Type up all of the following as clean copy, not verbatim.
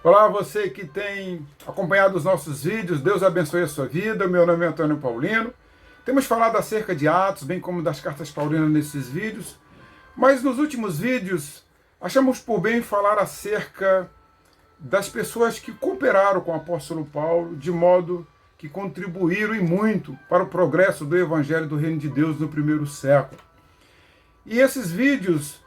Olá, você que tem acompanhado os nossos vídeos, Deus abençoe a sua vida. Meu nome é Antônio Paulino. Temos falado acerca de Atos, bem como das cartas paulinas nesses vídeos, mas nos últimos vídeos achamos por bem falar acerca das pessoas que cooperaram com o apóstolo Paulo, de modo que contribuíram e muito para o progresso do Evangelho do Reino de Deus no primeiro século. E esses vídeos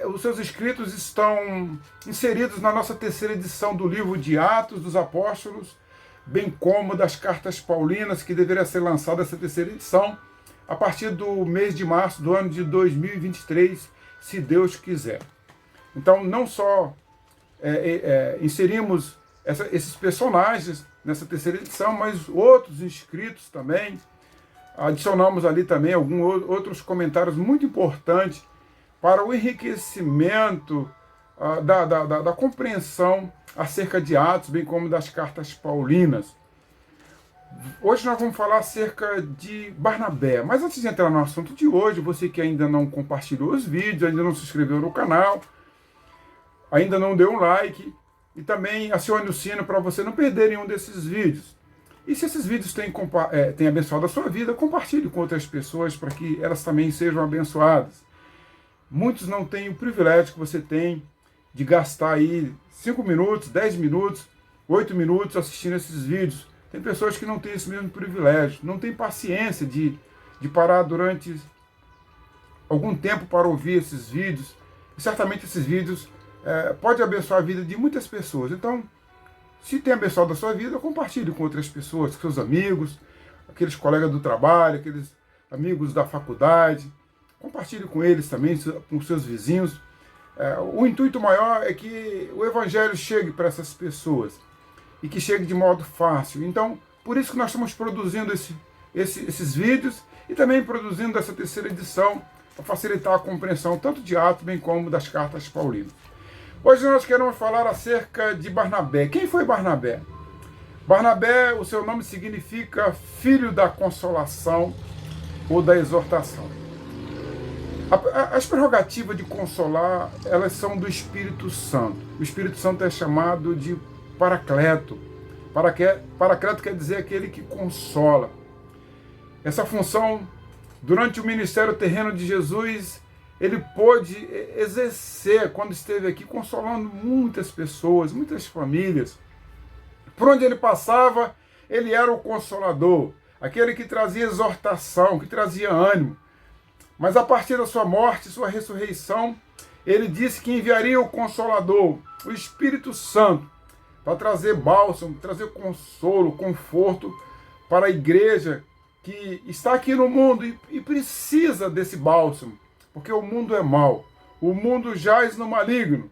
os seus escritos estão inseridos na nossa terceira edição do livro de Atos dos Apóstolos, bem como das cartas paulinas, que deveria ser lançada essa terceira edição a partir do mês de março do ano de 2023, se Deus quiser. Então, não só inserimos esses personagens nessa terceira edição, mas outros inscritos também. Adicionamos ali também alguns outros comentários muito importantes para o enriquecimento da compreensão acerca de Atos, bem como das cartas paulinas. Hoje nós vamos falar acerca de Barnabé, mas antes de entrar no assunto de hoje, você que ainda não compartilhou os vídeos, ainda não se inscreveu no canal, ainda não deu um like, e também acione o sino para você não perder nenhum desses vídeos. E se esses vídeos têm abençoado a sua vida, compartilhe com outras pessoas para que elas também sejam abençoadas. Muitos não têm o privilégio que você tem de gastar aí 5 minutos, 10 minutos, 8 minutos assistindo esses vídeos. Tem pessoas que não têm esse mesmo privilégio, não têm paciência de parar durante algum tempo para ouvir esses vídeos. E certamente esses vídeos podem abençoar a vida de muitas pessoas. Então, se tem abençoado a sua vida, compartilhe com outras pessoas, com seus amigos, aqueles colegas do trabalho, aqueles amigos da faculdade. Compartilhe com eles também, com seus vizinhos. O intuito maior é que o Evangelho chegue para essas pessoas e que chegue de modo fácil. Então, por isso que nós estamos produzindo esses vídeos e também produzindo essa terceira edição para facilitar a compreensão tanto de Atos, bem como das cartas paulinas. Hoje nós queremos falar acerca de Barnabé. Quem foi Barnabé? Barnabé, o seu nome significa filho da consolação ou da exortação. As prerrogativas de consolar, elas são do Espírito Santo. O Espírito Santo é chamado de Paracleto. Paracleto quer dizer aquele que consola. Essa função, durante o ministério terreno de Jesus, ele pôde exercer quando esteve aqui, consolando muitas pessoas, muitas famílias. Por onde ele passava, ele era o consolador, aquele que trazia exortação, que trazia ânimo. Mas a partir da sua morte, sua ressurreição, ele disse que enviaria o Consolador, o Espírito Santo, para trazer bálsamo, trazer consolo, conforto para a igreja que está aqui no mundo e precisa desse bálsamo, porque o mundo é mau, o mundo jaz no maligno.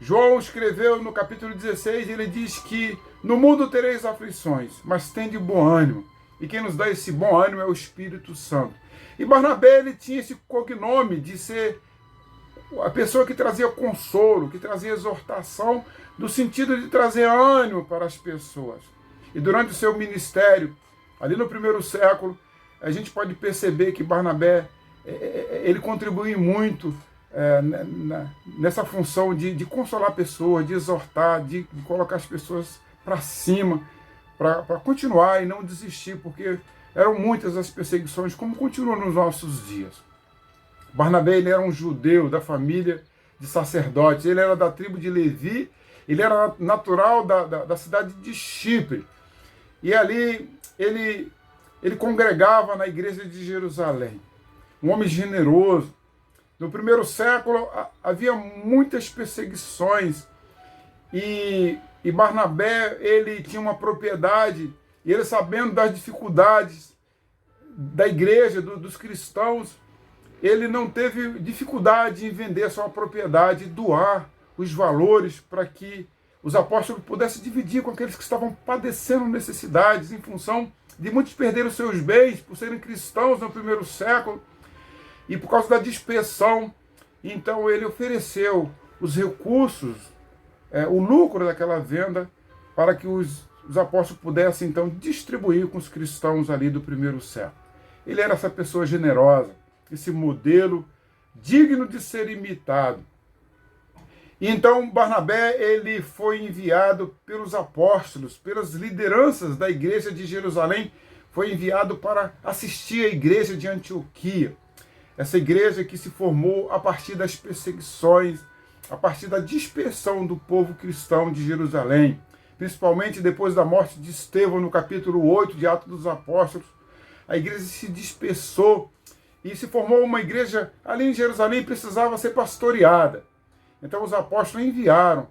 João escreveu no capítulo 16, ele diz que no mundo tereis aflições, mas tende bom ânimo. E quem nos dá esse bom ânimo é o Espírito Santo. E Barnabé, ele tinha esse cognome de ser a pessoa que trazia consolo, que trazia exortação, no sentido de trazer ânimo para as pessoas. E durante o seu ministério, ali no primeiro século, a gente pode perceber que Barnabé, ele contribuiu muito nessa função de consolar pessoas, de exortar, de colocar as pessoas para cima, para continuar e não desistir, porque eram muitas as perseguições, como continuam nos nossos dias. Barnabé, ele era um judeu da família de sacerdotes, ele era da tribo de Levi, ele era natural da cidade de Chipre. E ali ele congregava na igreja de Jerusalém. Um homem generoso. No primeiro século havia muitas perseguições e Barnabé, ele tinha uma propriedade. E ele, sabendo das dificuldades da igreja, dos cristãos, ele não teve dificuldade em vender a sua propriedade e doar os valores para que os apóstolos pudessem dividir com aqueles que estavam padecendo necessidades, em função de muitos perderam seus bens por serem cristãos no primeiro século e por causa da dispersão. Então ele ofereceu os recursos, o lucro daquela venda, para que os apóstolos pudessem, então, distribuir com os cristãos ali do primeiro século. Ele era essa pessoa generosa, esse modelo digno de ser imitado. E então Barnabé ele foi enviado pelos apóstolos, pelas lideranças da igreja de Jerusalém, foi enviado para assistir a igreja de Antioquia. Essa igreja que se formou a partir das perseguições, a partir da dispersão do povo cristão de Jerusalém, principalmente depois da morte de Estevão, no capítulo 8 de Atos dos Apóstolos. A igreja se dispersou e se formou uma igreja ali em Jerusalém e precisava ser pastoreada. Então os apóstolos enviaram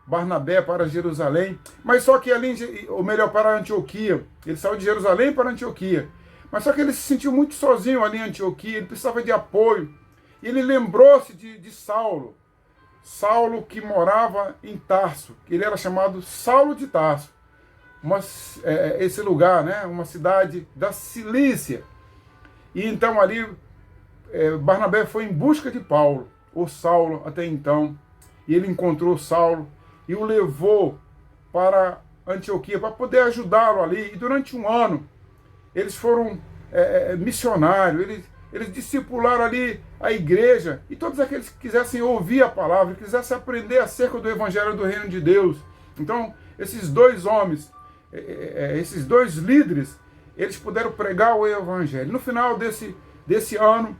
Barnabé para Jerusalém, mas só que ali, ou melhor, para Antioquia. Ele saiu de Jerusalém para Antioquia. Mas só que ele se sentiu muito sozinho ali em Antioquia, ele precisava de apoio. E ele lembrou-se de Saulo. Saulo que morava em Tarso. Ele era chamado Saulo de Tarso. Esse lugar, né, uma cidade da Cilícia. E então ali Barnabé foi em busca de Paulo, ou Saulo até então. E ele encontrou Saulo e o levou para Antioquia para poder ajudá-lo ali. E durante um ano eles foram missionários, eles discipularam ali a igreja, e todos aqueles que quisessem ouvir a palavra, quisessem aprender acerca do evangelho do reino de Deus. Então, esses dois homens, esses dois líderes, eles puderam pregar o evangelho. No final desse ano,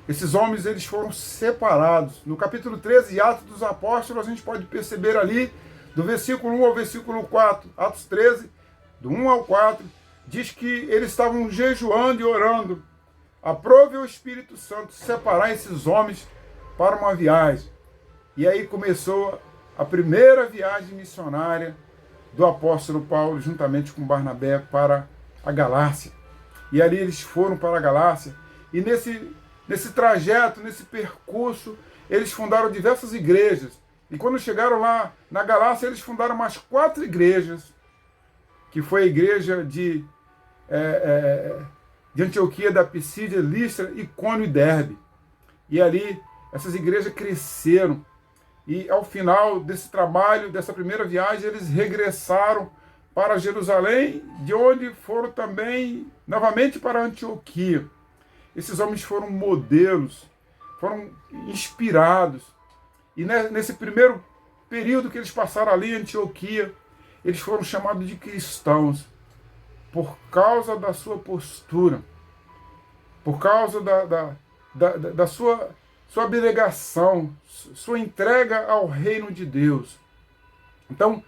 esses homens eles foram separados. No capítulo 13 de Atos dos Apóstolos, a gente pode perceber ali, do versículo 1 ao versículo 4, Atos 13, do 1 ao 4, diz que eles estavam jejuando e orando. Aprove o Espírito Santo separar esses homens para uma viagem. E aí começou a primeira viagem missionária do apóstolo Paulo, juntamente com Barnabé, para a Galácia. E ali eles foram para a Galácia. E nesse trajeto, nesse percurso, eles fundaram diversas igrejas. E quando chegaram lá na Galácia, eles fundaram mais 4 igrejas, que foi a igreja de Antioquia, da Pisídia, Listra, Icônio e Derbe. E ali essas igrejas cresceram. E ao final desse trabalho, dessa primeira viagem, eles regressaram para Jerusalém, de onde foram também novamente para Antioquia. Esses homens foram modelos, foram inspirados. E nesse primeiro período que eles passaram ali em Antioquia, eles foram chamados de cristãos por causa da sua postura, por causa da sua abnegação, sua entrega ao reino de Deus. Então,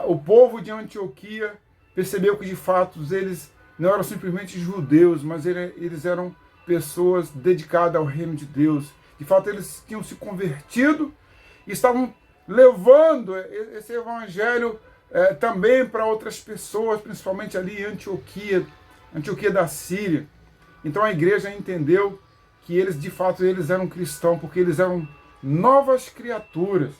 o povo de Antioquia percebeu que, de fato, eles não eram simplesmente judeus, mas eles eram pessoas dedicadas ao reino de Deus. De fato, eles tinham se convertido e estavam levando esse evangelho também para outras pessoas, principalmente ali em Antioquia da Síria. Então a igreja entendeu que eles, de fato, eles eram cristãos, porque eles eram novas criaturas.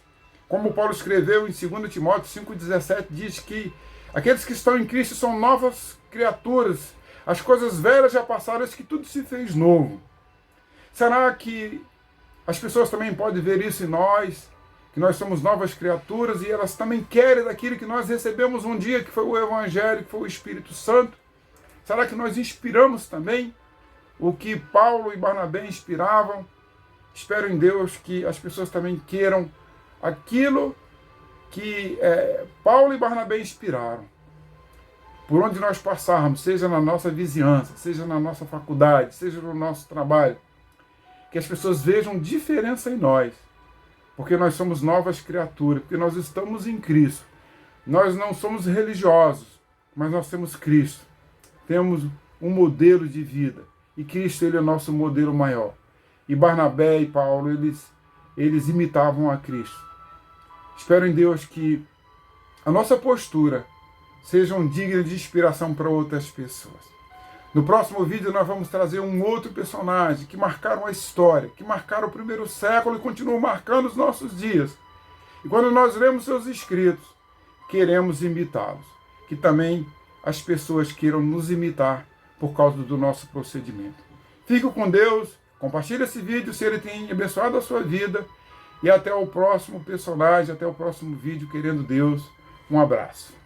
Como Paulo escreveu em 2 Timóteo 5,17, diz que aqueles que estão em Cristo são novas criaturas. As coisas velhas já passaram, eis que tudo se fez novo. Será que as pessoas também podem ver isso em nós? Que nós somos novas criaturas e elas também querem daquilo que nós recebemos um dia, que foi o Evangelho, que foi o Espírito Santo? Será que nós inspiramos também o que Paulo e Barnabé inspiravam? Espero em Deus que as pessoas também queiram aquilo que Paulo e Barnabé inspiraram. Por onde nós passarmos, seja na nossa vizinhança, seja na nossa faculdade, seja no nosso trabalho, que as pessoas vejam diferença em nós, porque nós somos novas criaturas, porque nós estamos em Cristo. Nós não somos religiosos, mas nós temos Cristo. Temos um modelo de vida, e Cristo ele é o nosso modelo maior. E Barnabé e Paulo, eles imitavam a Cristo. Espero em Deus que a nossa postura seja digna de inspiração para outras pessoas. No próximo vídeo nós vamos trazer um outro personagem que marcaram a história, que marcaram o primeiro século e continuam marcando os nossos dias. E quando nós lemos seus escritos, queremos imitá-los. Que também as pessoas queiram nos imitar por causa do nosso procedimento. Fique com Deus, compartilhe esse vídeo se ele tem abençoado a sua vida. E até o próximo personagem, até o próximo vídeo, querendo Deus. Um abraço.